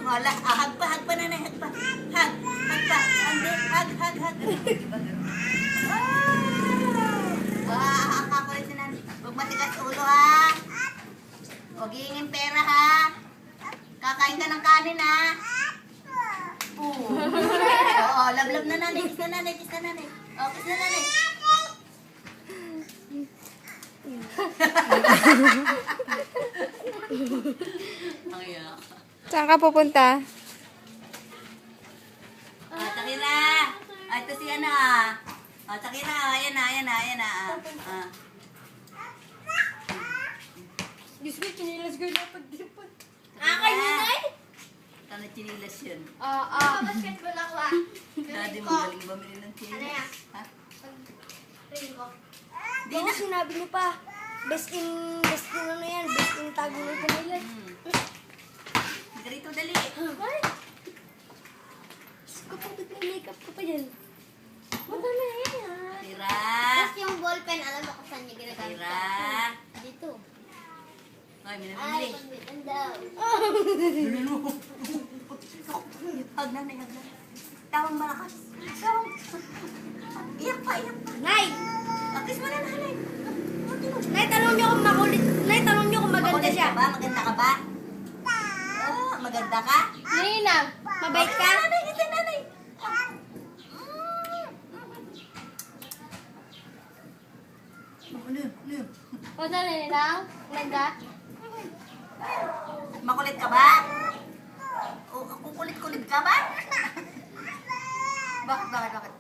Wala. Hag pa nanay. Hag pa. Hag pa. Andi. Hag. Kakakulit si nanay. Huwag matigas ulo ha. Huwag hihingin pera ha. Kakain ka ng kanin ha. Oo, lablab na nanay. Kiss na nanay. Kiss na nanay. Oh, kiss na nanay. Saan ka pupunta? Takira. Ito si Ana. Takira. Ayan na. Diyos ko, chinilas ko dapat dipon. Kayo na Ito na chinilas yun. Basketball ako ah. Dati magaling bumili ng chinilas. Ha? Ring ko. Di na. Sinabi niyo pa. Best in ano yan. Best in tago ng chinilas. Dito dali. Ay! Kapag may makeup ko pa yan. Madami na yan ah. Tira. Tapos yung ballpen, alam mo kung saan niya ginagamit. Tira. Dito. Ay, Ay, minamili. pagbitan daw. Hag nanay. Tawang malakas. Tawang. Iyak pa. Nay! Kiss mo na nanay. Nay, tanong niyo kung makulit. Nay, tanong niyo kung maganda Makulit siya. ka ba? Maganda ka ba? Maganda ka? Ninang, mabait ka? Nanay, kita nanay. O, Ninang? Maganda? Makulit ka ba? O, kukulit-kulit ka ba? Bakit?